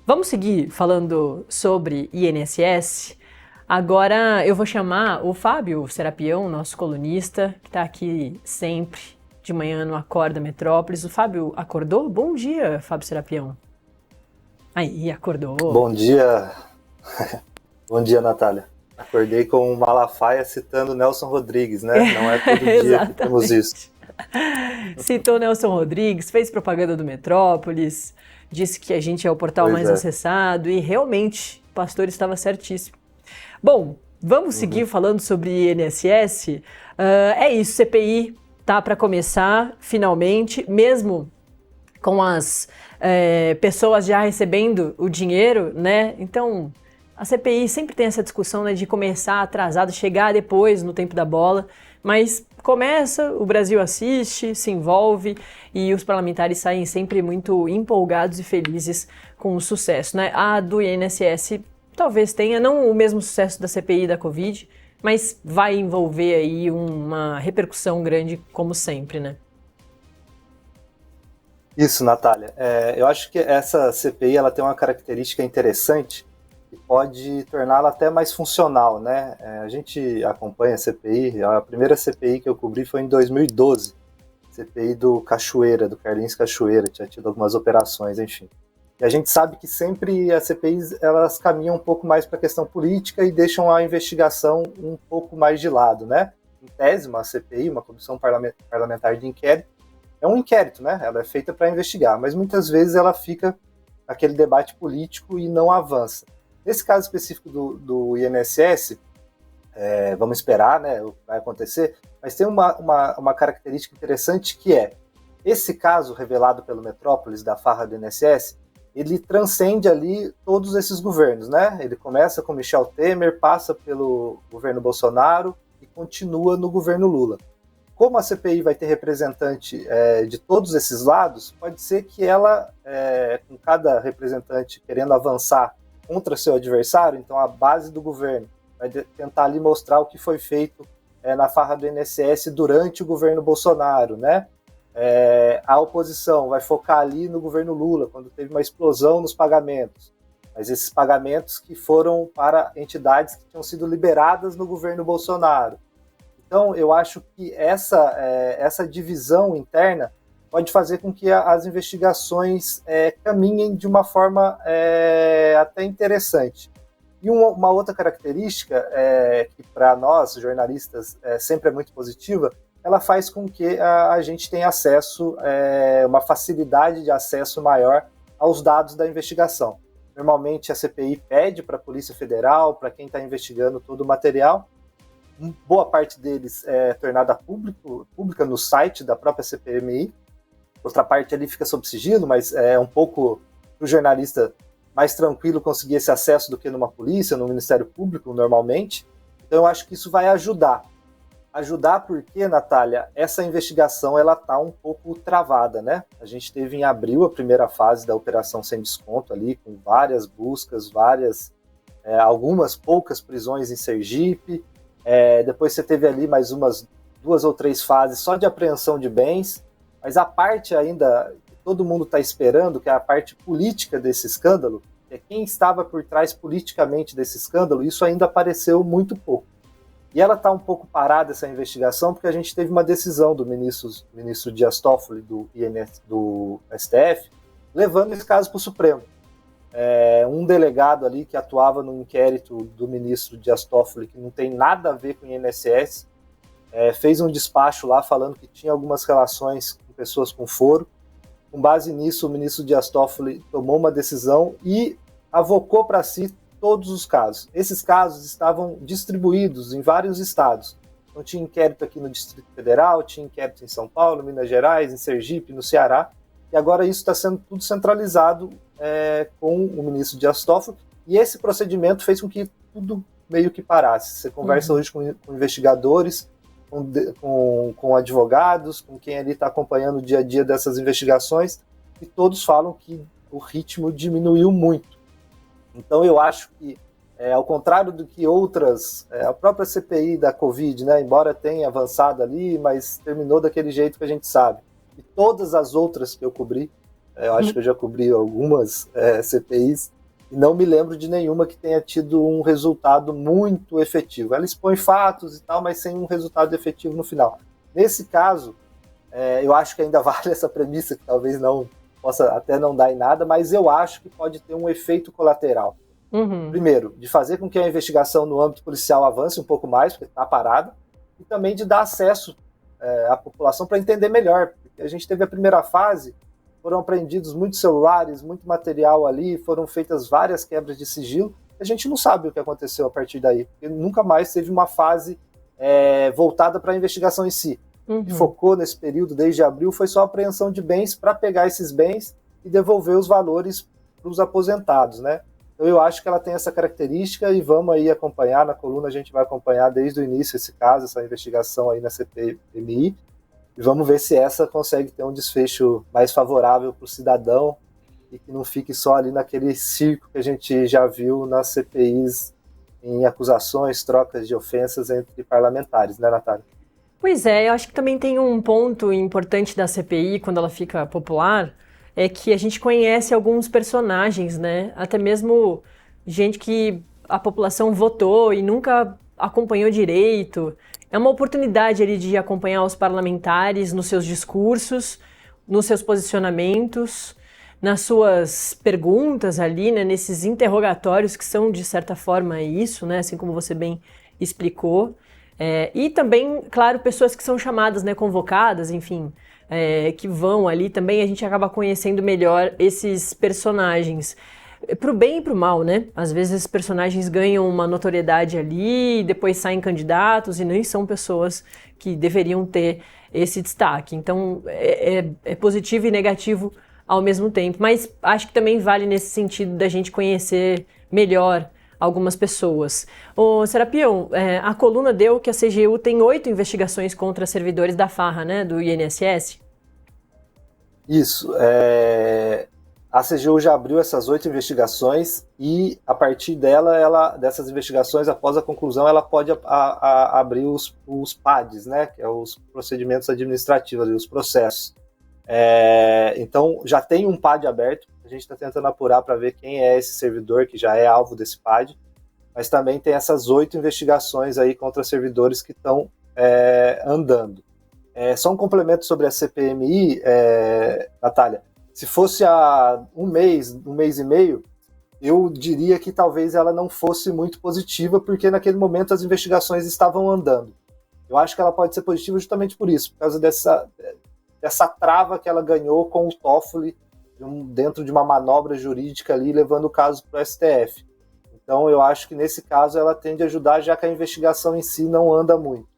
Vamos seguir falando sobre INSS? Agora eu vou chamar o Fábio Serapião, nosso colunista, que está aqui sempre de manhã no Acorda Metrópolis. O Fábio acordou? Bom dia, Fábio Serapião. Aí, acordou. Bom dia, bom dia, Natália. Acordei com o Malafaia citando Nelson Rodrigues, né? Não é todo dia que temos isso. Citou Nelson Rodrigues, fez propaganda do Metrópolis, disse que a gente é o portal mais acessado e realmente o pastor estava certíssimo. Bom, vamos seguir falando sobre INSS. É isso, CPI tá para começar finalmente, mesmo com as pessoas já recebendo o dinheiro, né? Então, a CPI sempre tem essa discussão, né, de começar atrasado, chegar depois no tempo da bola, mas começa, o Brasil assiste, se envolve e os parlamentares saem sempre muito empolgados e felizes com o sucesso, né? A do INSS talvez tenha não o mesmo sucesso da CPI da Covid, mas vai envolver aí uma repercussão grande como sempre, né? Isso, Natália. Eu acho que essa CPI ela tem uma característica interessante que pode torná-la até mais funcional, né? A gente acompanha a CPI, a primeira CPI que eu cobri foi em 2012, CPI do Cachoeira, do Carlinhos Cachoeira, tinha tido algumas operações, enfim. E a gente sabe que sempre as CPIs elas caminham um pouco mais para a questão política e deixam a investigação um pouco mais de lado, né? Em tese, uma CPI, uma comissão parlamentar de inquérito, é um inquérito, né? Ela é feita para investigar, mas muitas vezes ela fica naquele debate político e não avança. Nesse caso específico do INSS, vamos esperar, né, o que vai acontecer, mas tem uma característica interessante que é, esse caso revelado pelo Metrópolis, da farra do INSS, ele transcende ali todos esses governos, né? Ele começa com Michel Temer, passa pelo governo Bolsonaro e continua no governo Lula. Como a CPI vai ter representante de todos esses lados, pode ser que ela, com cada representante querendo avançar contra seu adversário, então a base do governo vai tentar ali mostrar o que foi feito na farra do INSS durante o governo Bolsonaro, né? A oposição vai focar ali no governo Lula, quando teve uma explosão nos pagamentos, mas esses pagamentos que foram para entidades que tinham sido liberadas no governo Bolsonaro. Então, eu acho que essa divisão interna pode fazer com que as investigações caminhem de uma forma até interessante. E uma outra característica, que para nós, jornalistas, sempre é muito positiva, ela faz com que a gente tenha acesso, uma facilidade de acesso maior aos dados da investigação. Normalmente a CPI pede para a Polícia Federal, para quem está investigando todo o material, boa parte deles é tornada pública no site da própria CPMI, outra parte ali fica sob sigilo, mas é um pouco para o jornalista mais tranquilo conseguir esse acesso do que numa polícia, no Ministério Público, normalmente. Então eu acho que isso vai ajudar. Ajudar porque, Natália, essa investigação ela está um pouco travada, né? A gente teve em abril a primeira fase da Operação Sem Desconto ali, com várias buscas, algumas poucas prisões em Sergipe. Depois você teve ali mais umas 2 ou 3 fases só de apreensão de bens, mas a parte ainda que todo mundo está esperando, que é a parte política desse escândalo, que é quem estava por trás politicamente desse escândalo, isso ainda apareceu muito pouco. E ela está um pouco parada, essa investigação, porque a gente teve uma decisão do ministro Dias Toffoli, do STF, levando esse caso para o Supremo. Um delegado ali que atuava no inquérito do ministro Dias Toffoli, que não tem nada a ver com o INSS, fez um despacho lá falando que tinha algumas relações com pessoas com foro. Com base nisso, o ministro Dias Toffoli tomou uma decisão e avocou para si todos os casos. Esses casos estavam distribuídos em vários estados. Então tinha inquérito aqui no Distrito Federal, tinha inquérito em São Paulo, Minas Gerais, em Sergipe, no Ceará, e agora isso está sendo tudo centralizado com o ministro Dias Toffoli, e esse procedimento fez com que tudo meio que parasse. Você conversa hoje com investigadores, com advogados, com quem ali está acompanhando o dia a dia dessas investigações, e todos falam que o ritmo diminuiu muito. Então eu acho que, ao contrário do que outras, a própria CPI da Covid, né, embora tenha avançado ali, mas terminou daquele jeito que a gente sabe. E todas as outras que eu cobri, Eu acho que eu já cobri algumas CPIs e não me lembro de nenhuma que tenha tido um resultado muito efetivo. Ela expõe fatos e tal, mas sem um resultado efetivo no final. Nesse caso, eu acho que ainda vale essa premissa, que talvez não possa até não dar em nada, mas eu acho que pode ter um efeito colateral. Primeiro, de fazer com que a investigação no âmbito policial avance um pouco mais, porque está parada, e também de dar acesso à população para entender melhor. Porque a gente teve a primeira fase, foram apreendidos muitos celulares, muito material ali, foram feitas várias quebras de sigilo, a gente não sabe o que aconteceu a partir daí, porque nunca mais teve uma fase voltada para a investigação em si. O que focou nesse período, desde abril, foi só a apreensão de bens para pegar esses bens e devolver os valores para os aposentados, né? Então eu acho que ela tem essa característica e vamos aí acompanhar, na coluna a gente vai acompanhar desde o início esse caso, essa investigação aí na CPMI, e vamos ver se essa consegue ter um desfecho mais favorável para o cidadão e que não fique só ali naquele circo que a gente já viu nas CPIs em acusações, trocas de ofensas entre parlamentares, né, Natália? Pois é, eu acho que também tem um ponto importante da CPI, quando ela fica popular, é que a gente conhece alguns personagens, né? Até mesmo gente que a população votou e nunca acompanhou direito. É uma oportunidade ali de acompanhar os parlamentares nos seus discursos, nos seus posicionamentos, nas suas perguntas ali, né? Nesses interrogatórios que são, de certa forma, isso, né? Assim como você bem explicou. E também, claro, pessoas que são chamadas, né? Convocadas, enfim... que vão ali, também a gente acaba conhecendo melhor esses personagens. Pro bem e pro mal, né? Às vezes esses personagens ganham uma notoriedade ali, depois saem candidatos e nem são pessoas que deveriam ter esse destaque. Então, é positivo e negativo ao mesmo tempo. Mas acho que também vale nesse sentido da gente conhecer melhor algumas pessoas. Ô, Serapião, a coluna deu que a CGU tem 8 investigações contra servidores da Farra, né, do INSS? Isso. A CGU já abriu essas 8 investigações e, a partir dessas investigações, após a conclusão, ela pode abrir os PADs, né, que é os procedimentos administrativos, os processos. Então, já tem um PAD aberto, a gente está tentando apurar para ver quem é esse servidor que já é alvo desse PAD, mas também tem essas 8 investigações aí contra servidores que estão andando. Só um complemento sobre a CPMI, Natália. Se fosse há um mês e meio, eu diria que talvez ela não fosse muito positiva, porque naquele momento as investigações estavam andando. Eu acho que ela pode ser positiva justamente por isso, por causa dessa trava que ela ganhou com o Toffoli dentro de uma manobra jurídica ali, levando o caso para o STF. Então eu acho que nesse caso ela tende a ajudar, já que a investigação em si não anda muito.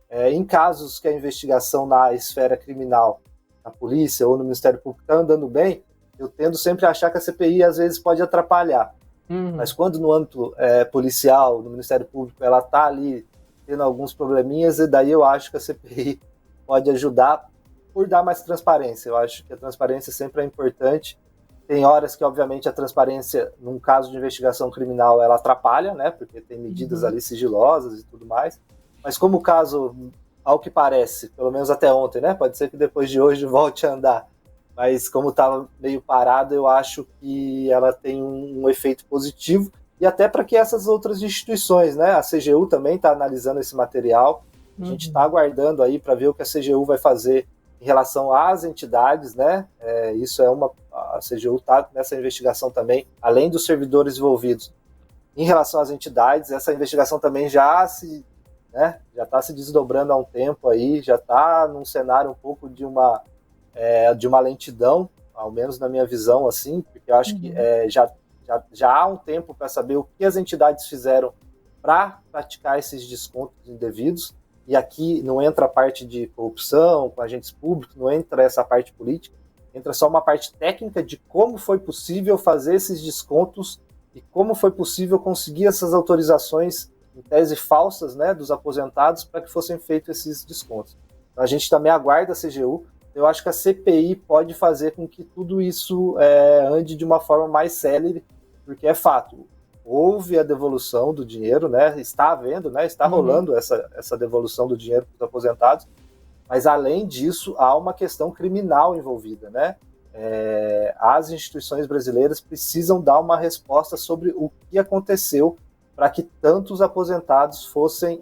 Em casos que a investigação na esfera criminal, na polícia ou no Ministério Público está andando bem, eu tendo sempre a achar que a CPI às vezes pode atrapalhar. Mas quando no âmbito policial, no Ministério Público, ela está ali tendo alguns probleminhas, e daí eu acho que a CPI pode ajudar por dar mais transparência. Eu acho que a transparência sempre é importante. Tem horas que, obviamente, a transparência, num caso de investigação criminal, ela atrapalha, né? Porque tem medidas ali sigilosas e tudo mais. Mas como o caso, ao que parece, pelo menos até ontem, né? Pode ser que depois de hoje volte a andar. Mas como estava meio parado, eu acho que ela tem um efeito positivo. E até para que essas outras instituições, né? A CGU também está analisando esse material. A gente está aguardando aí para ver o que a CGU vai fazer em relação às entidades, né? A CGU está nessa investigação também, além dos servidores envolvidos. Em relação às entidades, essa investigação também já está se desdobrando há um tempo aí, já está num cenário um pouco de uma lentidão, ao menos na minha visão, assim, porque eu acho que já há um tempo para saber o que as entidades fizeram para praticar esses descontos indevidos. E aqui não entra a parte de corrupção com agentes públicos, não entra essa parte política, entra só uma parte técnica de como foi possível fazer esses descontos e como foi possível conseguir essas autorizações, em tese falsas, né, dos aposentados para que fossem feitos esses descontos. Então, a gente também aguarda a CGU. Eu acho que a CPI pode fazer com que tudo isso ande de uma forma mais célere, porque é fato. Houve a devolução do dinheiro, né? Está havendo, né? Está rolando essa devolução do dinheiro para os aposentados, mas além disso há uma questão criminal envolvida, né? as instituições brasileiras precisam dar uma resposta sobre o que aconteceu para que tantos aposentados fossem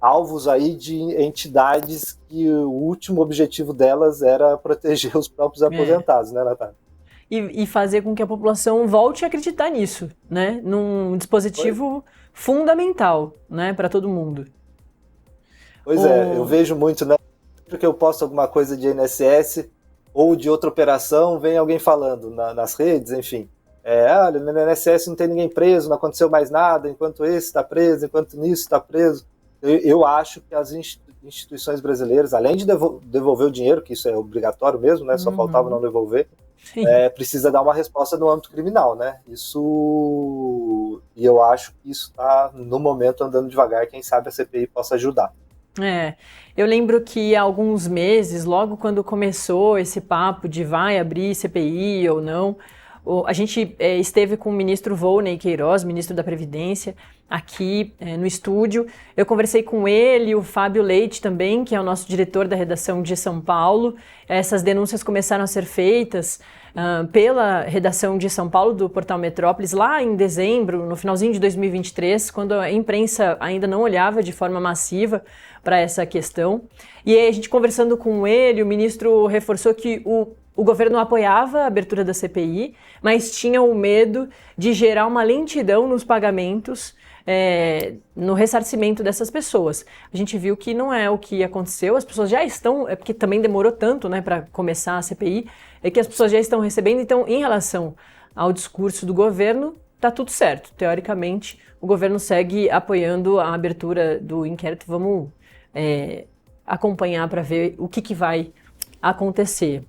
alvos aí de entidades que o último objetivo delas era proteger os próprios aposentados, né, Natália? E fazer com que a população volte a acreditar nisso, né? Num dispositivo fundamental, né, para todo mundo. Pois eu vejo muito, né? Sempre que eu posto alguma coisa de INSS ou de outra operação, vem alguém falando nas redes, enfim. Olha, no INSS não tem ninguém preso, não aconteceu mais nada, enquanto esse está preso, enquanto nisso está preso. Eu acho que as instituições brasileiras, além de devolver o dinheiro, que isso é obrigatório mesmo, né? Só faltava não devolver, precisa dar uma resposta no âmbito criminal, né? E eu acho que isso está, no momento, andando devagar. Quem sabe a CPI possa ajudar. Eu lembro que há alguns meses, logo quando começou esse papo de vai abrir CPI ou não, a gente esteve com o ministro Volney Queiroz, ministro da Previdência, aqui no estúdio. Eu conversei com ele, o Fábio Leite também, que é o nosso diretor da redação de São Paulo. Essas denúncias começaram a ser feitas pela redação de São Paulo do Portal Metrópolis lá em dezembro, no finalzinho de 2023, quando a imprensa ainda não olhava de forma massiva para essa questão. E aí a gente conversando com ele, o ministro reforçou que o governo apoiava a abertura da CPI, mas tinha o medo de gerar uma lentidão nos pagamentos, no ressarcimento dessas pessoas. A gente viu que não é o que aconteceu, as pessoas já estão, porque também demorou tanto, né, para começar a CPI, que as pessoas já estão recebendo. Então, em relação ao discurso do governo, tá tudo certo. Teoricamente, o governo segue apoiando a abertura do inquérito. Vamos acompanhar para ver o que vai acontecer.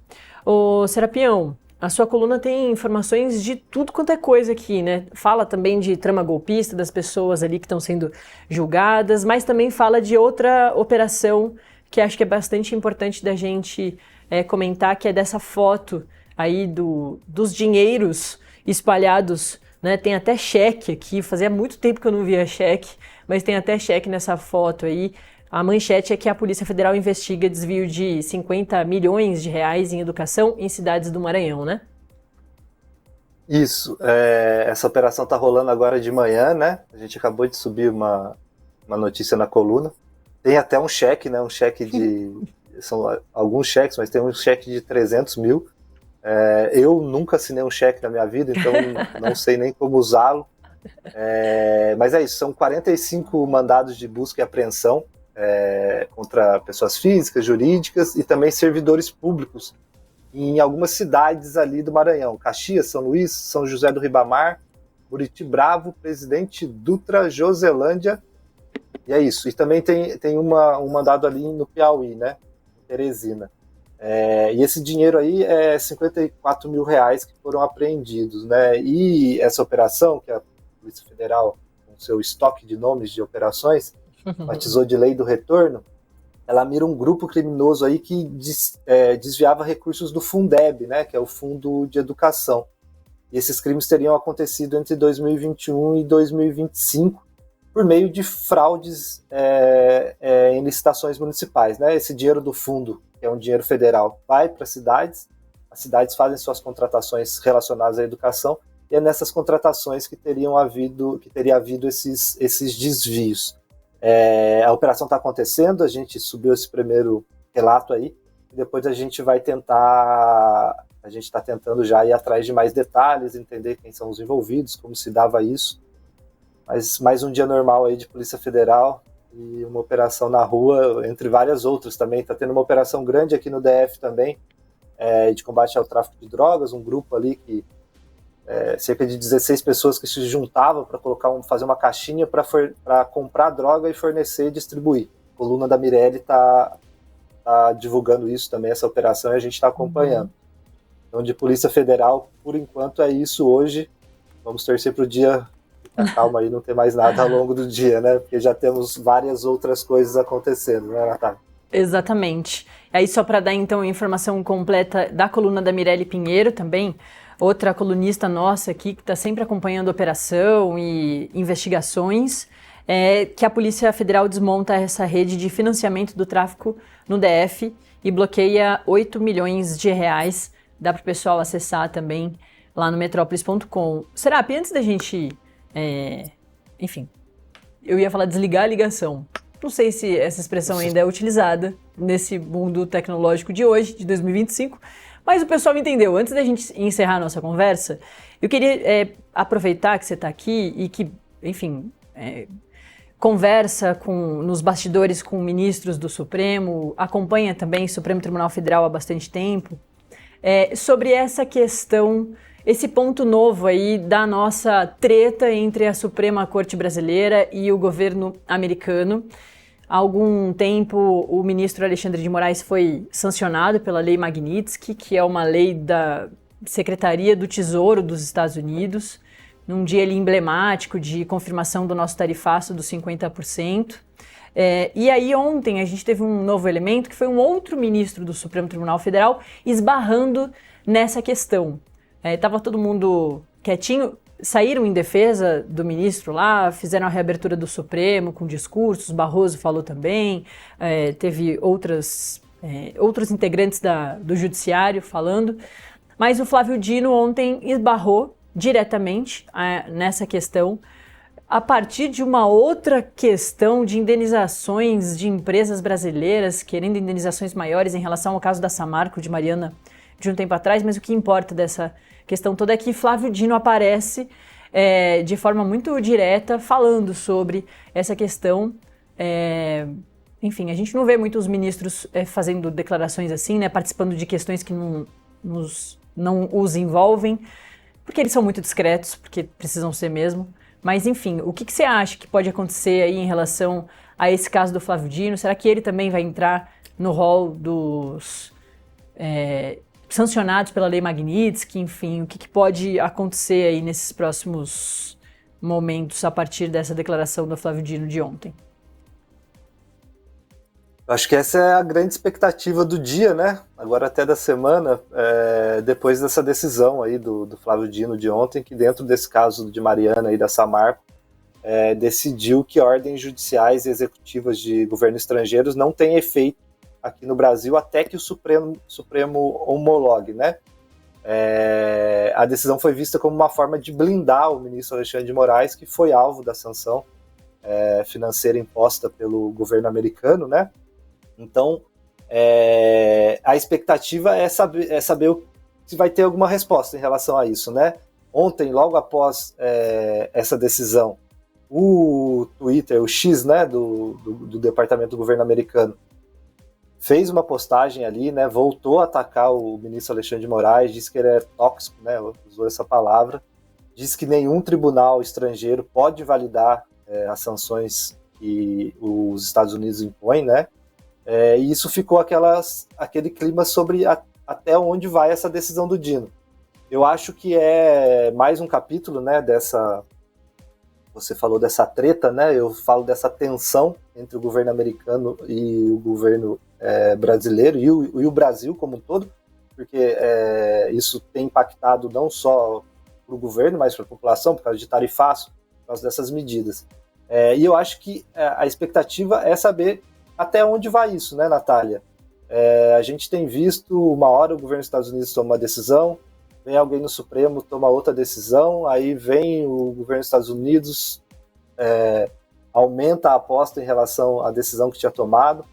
Ô, Serapião, a sua coluna tem informações de tudo quanto é coisa aqui, né? Fala também de trama golpista, das pessoas ali que estão sendo julgadas, mas também fala de outra operação que acho que é bastante importante da gente comentar, que é dessa foto aí dos dinheiros espalhados, né? Tem até cheque aqui, fazia muito tempo que eu não via cheque, mas tem até cheque nessa foto aí. A manchete é que a Polícia Federal investiga desvio de 50 milhões de reais em educação em cidades do Maranhão, né? Isso. Essa operação está rolando agora de manhã, né? A gente acabou de subir uma notícia na coluna. Tem até um cheque, né? Um cheque de... São alguns cheques, mas tem um cheque de 300 mil. Eu nunca assinei um cheque na minha vida, então não sei nem como usá-lo. Mas é isso, são 45 mandados de busca e apreensão contra pessoas físicas, jurídicas e também servidores públicos em algumas cidades ali do Maranhão: Caxias, São Luís, São José do Ribamar, Buriti Bravo, Presidente Dutra, Joselândia, e é isso. E também tem um mandado ali no Piauí, né, em Teresina. E esse dinheiro aí é 54 mil reais que foram apreendidos, né? E essa operação, que a Polícia Federal, com seu estoque de nomes de operações, batizou de Lei do Retorno, ela mira um grupo criminoso aí que desviava recursos do Fundeb, né, que é o Fundo de Educação. E esses crimes teriam acontecido entre 2021 e 2025 por meio de fraudes em licitações municipais, né? Esse dinheiro do fundo, que é um dinheiro federal, vai para as cidades fazem suas contratações relacionadas à educação, e é nessas contratações que teria havido esses desvios. A operação está acontecendo, a gente subiu esse primeiro relato aí, e depois a gente está tentando já ir atrás de mais detalhes, entender quem são os envolvidos, como se dava isso. Mas mais um dia normal aí de Polícia Federal e uma operação na rua, entre várias outras também. Está tendo uma operação grande aqui no DF também, de combate ao tráfico de drogas, um grupo ali que cerca de 16 pessoas que se juntavam para fazer uma caixinha para comprar droga e fornecer e distribuir. A coluna da Mirelle está divulgando isso também, essa operação, e a gente está acompanhando. Então, de Polícia Federal, por enquanto é isso hoje. Vamos torcer para o dia ficar calmo aí, não ter mais nada ao longo do dia, né? Porque já temos várias outras coisas acontecendo, né, Natália? Exatamente. Aí, só para dar então a informação completa da coluna da Mirelle Pinheiro também, outra colunista nossa aqui que está sempre acompanhando a operação e investigações, que a Polícia Federal desmonta essa rede de financiamento do tráfico no DF e bloqueia 8 milhões de reais. Dá para o pessoal acessar também lá no metrópolis.com. Serap, antes da gente, enfim, eu ia falar desligar a ligação. Não sei se essa expressão ainda é utilizada nesse mundo tecnológico de hoje, de 2025, mas o pessoal me entendeu. Antes da gente encerrar a nossa conversa, eu queria aproveitar que você está aqui e que, enfim, conversa nos bastidores com ministros do Supremo, acompanha também o Supremo Tribunal Federal há bastante tempo, sobre essa questão, esse ponto novo aí da nossa treta entre a Suprema Corte Brasileira e o governo americano. Há algum tempo, o ministro Alexandre de Moraes foi sancionado pela Lei Magnitsky, que é uma lei da Secretaria do Tesouro dos Estados Unidos, num dia ali emblemático de confirmação do nosso tarifaço dos 50%. E aí ontem a gente teve um novo elemento, que foi um outro ministro do Supremo Tribunal Federal esbarrando nessa questão. Estava todo mundo quietinho, saíram em defesa do ministro lá, fizeram a reabertura do Supremo com discursos, Barroso falou também, teve outros integrantes do Judiciário falando, mas o Flávio Dino ontem esbarrou diretamente nessa questão, a partir de uma outra questão de indenizações de empresas brasileiras, querendo indenizações maiores em relação ao caso da Samarco, de Mariana, de um tempo atrás, mas o que importa dessa questão toda é que Flávio Dino aparece de forma muito direta falando sobre essa questão. Enfim, a gente não vê muitos ministros fazendo declarações assim, né, participando de questões que não os envolvem, porque eles são muito discretos, porque precisam ser mesmo. Mas, enfim, o que você acha que pode acontecer aí em relação a esse caso do Flávio Dino? Será que ele também vai entrar no rol dos sancionados pela Lei Magnitsky? Enfim, o que pode acontecer aí nesses próximos momentos a partir dessa declaração do Flávio Dino de ontem? Acho que essa é a grande expectativa do dia, né? Agora até da semana, depois dessa decisão aí do Flávio Dino de ontem, que dentro desse caso de Mariana e da Samarco, decidiu que ordens judiciais e executivas de governos estrangeiros não têm efeito aqui no Brasil até que o Supremo homologue, né? A decisão foi vista como uma forma de blindar o ministro Alexandre de Moraes, que foi alvo da sanção financeira imposta pelo governo americano, né? Então, a expectativa é saber se vai ter alguma resposta em relação a isso, né? Ontem, logo após essa decisão, o Twitter, o X, né, do Departamento do Governo americano, fez uma postagem ali, né, voltou a atacar o ministro Alexandre de Moraes, disse que ele é tóxico, né, usou essa palavra, disse que nenhum tribunal estrangeiro pode validar as sanções que os Estados Unidos impõem, né, e isso ficou aquele clima sobre até onde vai essa decisão do Dino. Eu acho que é mais um capítulo, né, você falou dessa treta, né, eu falo dessa tensão entre o governo americano e o governo brasileiro e o Brasil como um todo, porque isso tem impactado não só para o governo, mas para a população, por causa de tarifaço, por causa dessas medidas. E eu acho que a expectativa é saber até onde vai isso, né, Natália? A gente tem visto, uma hora o governo dos Estados Unidos toma uma decisão, vem alguém no Supremo, toma outra decisão, aí vem o governo dos Estados Unidos, aumenta a aposta em relação à decisão que tinha tomado.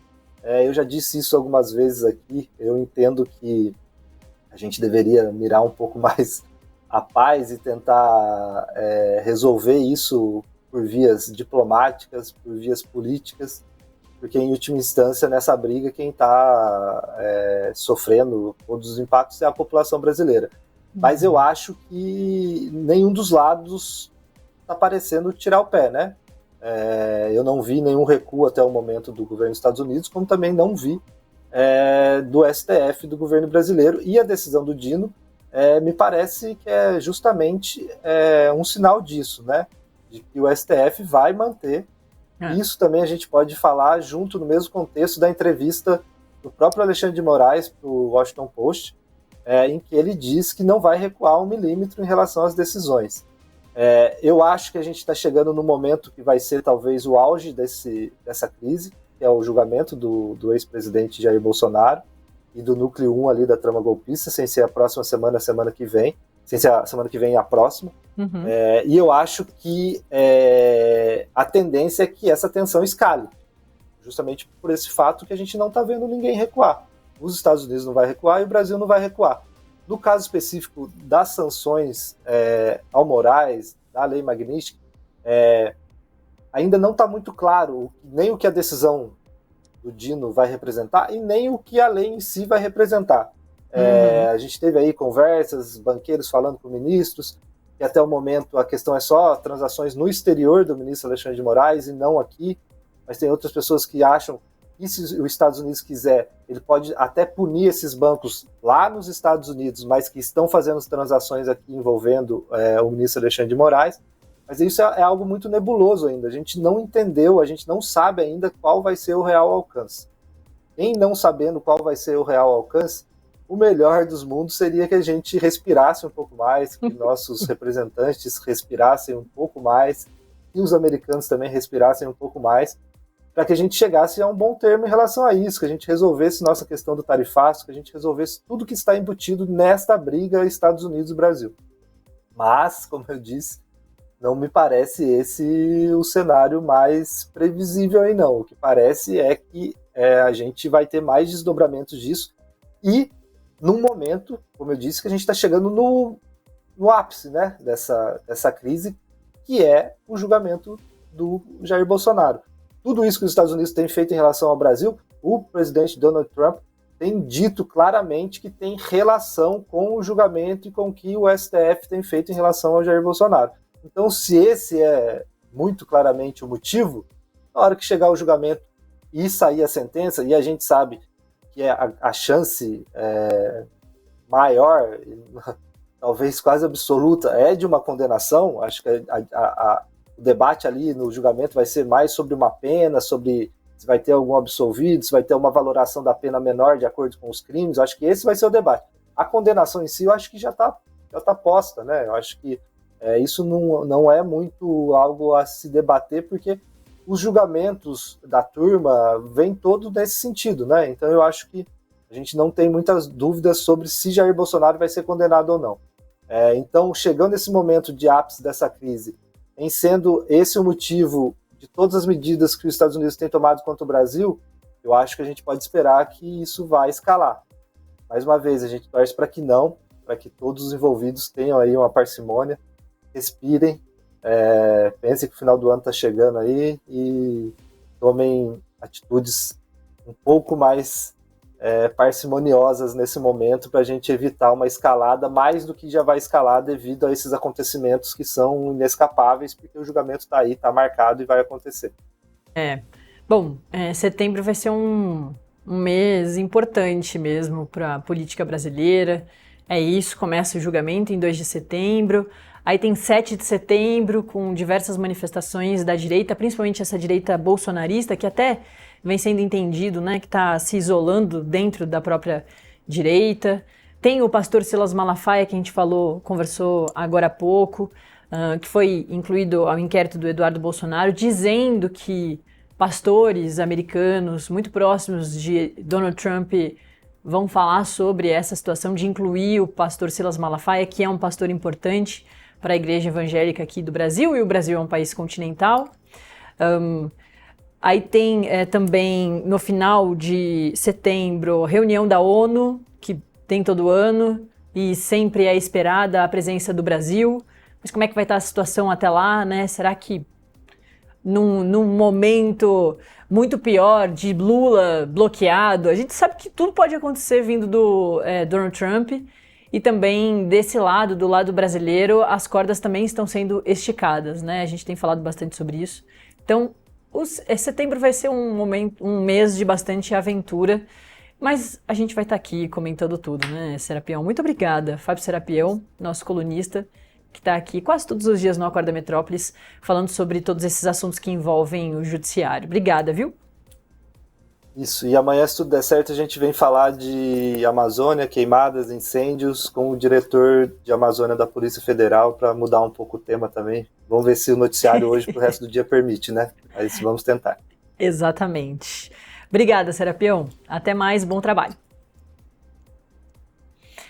Eu já disse isso algumas vezes aqui, eu entendo que a gente deveria mirar um pouco mais a paz e tentar resolver isso por vias diplomáticas, por vias políticas, porque em última instância nessa briga quem está sofrendo todos os impactos é a população brasileira. Mas eu acho que nenhum dos lados está parecendo tirar o pé, né? Eu não vi nenhum recuo até o momento do governo dos Estados Unidos, como também não vi do STF, do governo brasileiro, e a decisão do Dino me parece que é justamente um sinal disso, né? De que o STF vai manter. Isso também a gente pode falar junto no mesmo contexto da entrevista do próprio Alexandre de Moraes para o Washington Post, em que ele diz que não vai recuar 1 milímetro em relação às decisões. Eu acho que a gente está chegando no momento que vai ser talvez o auge dessa crise, que é o julgamento do ex-presidente Jair Bolsonaro. e do núcleo 1 ali da trama golpista, sem ser a próxima semana, a semana que vem, sem ser a semana que vem a próxima. Uhum. E eu acho que a tendência é que essa tensão escale, justamente por esse fato que a gente não está vendo ninguém recuar. Os Estados Unidos não vai recuar e o Brasil não vai recuar. No caso específico das sanções ao Moraes, da lei Magnitsky, ainda não está muito claro nem o que a decisão do Dino vai representar e nem o que a lei em si vai representar. A gente teve aí conversas, banqueiros falando com ministros, que até o momento a questão é só transações no exterior do ministro Alexandre de Moraes e não aqui, mas tem outras pessoas que acham que se os Estados Unidos quiser, ele pode até punir esses bancos lá nos Estados Unidos, mas que estão fazendo transações aqui envolvendo o ministro Alexandre de Moraes. Mas isso é algo muito nebuloso ainda. A gente não entendeu, a gente não sabe ainda qual vai ser o real alcance. Em não sabendo qual vai ser o real alcance, o melhor dos mundos seria que a gente respirasse um pouco mais, que nossos representantes respirassem um pouco mais, e os americanos também respirassem um pouco mais, para que a gente chegasse a um bom termo em relação a isso, que a gente resolvesse nossa questão do tarifaço, que a gente resolvesse tudo que está embutido nesta briga Estados Unidos e Brasil. Mas, como eu disse, não me parece esse o cenário mais previsível aí não. O que parece é que a gente vai ter mais desdobramentos disso e num momento, como eu disse, que a gente está chegando no ápice, né, dessa crise, que é o julgamento do Jair Bolsonaro. Tudo isso que os Estados Unidos têm feito em relação ao Brasil, o presidente Donald Trump tem dito claramente que tem relação com o julgamento e com o que o STF tem feito em relação ao Jair Bolsonaro. Então, se esse é muito claramente o motivo, na hora que chegar o julgamento e sair a sentença, e a gente sabe que a chance maior, talvez quase absoluta, é de uma condenação. Acho que o debate ali no julgamento vai ser mais sobre uma pena, sobre se vai ter algum absolvido, se vai ter uma valoração da pena menor de acordo com os crimes. Acho que esse vai ser o debate. A condenação em si, eu acho que já tá posta, né? Eu acho que isso não é muito algo a se debater, porque os julgamentos da turma vêm todos nesse sentido, né? Então eu acho que a gente não tem muitas dúvidas sobre se Jair Bolsonaro vai ser condenado ou não. Então, chegando nesse momento de ápice dessa crise, em sendo esse o motivo de todas as medidas que os Estados Unidos têm tomado contra o Brasil, eu acho que a gente pode esperar que isso vai escalar. Mais uma vez, a gente torce para que não, para que todos os envolvidos tenham aí uma parcimônia, respirem, pensem que o final do ano está chegando aí e tomem atitudes um pouco mais parcimoniosas nesse momento para a gente evitar uma escalada mais do que já vai escalar devido a esses acontecimentos que são inescapáveis, porque o julgamento está aí, está marcado e vai acontecer. Bom, setembro vai ser um mês importante mesmo para a política brasileira. É isso, começa o julgamento em 2 de setembro, aí tem 7 de setembro com diversas manifestações da direita, principalmente essa direita bolsonarista, que até vem sendo entendido, né, que está se isolando dentro da própria direita. Tem o pastor Silas Malafaia, que a gente conversou agora há pouco, que foi incluído ao inquérito do Eduardo Bolsonaro, dizendo que pastores americanos muito próximos de Donald Trump vão falar sobre essa situação de incluir o pastor Silas Malafaia, que é um pastor importante para a igreja evangélica aqui do Brasil, e o Brasil é um país continental. Aí tem também, no final de setembro, reunião da ONU, que tem todo ano, e sempre é esperada a presença do Brasil. Mas como é que vai estar a situação até lá, né? Será que num momento muito pior de Lula bloqueado, a gente sabe que tudo pode acontecer vindo do Donald Trump, e também desse lado, do lado brasileiro, as cordas também estão sendo esticadas, né? A gente tem falado bastante sobre isso. Então, setembro vai ser um mês de bastante aventura, mas a gente vai estar aqui comentando tudo, né, Serapião? Muito obrigada, Fábio Serapião, nosso colunista, que está aqui quase todos os dias no Acorda Metrópolis, falando sobre todos esses assuntos que envolvem o judiciário. Obrigada, viu? Isso, e amanhã, se tudo der certo, a gente vem falar de Amazônia, queimadas, incêndios, com o diretor de Amazônia da Polícia Federal, para mudar um pouco o tema também. Vamos ver se o noticiário hoje pro resto do dia permite, né? Mas vamos tentar. Exatamente. Obrigada, Serapião. Até mais, bom trabalho.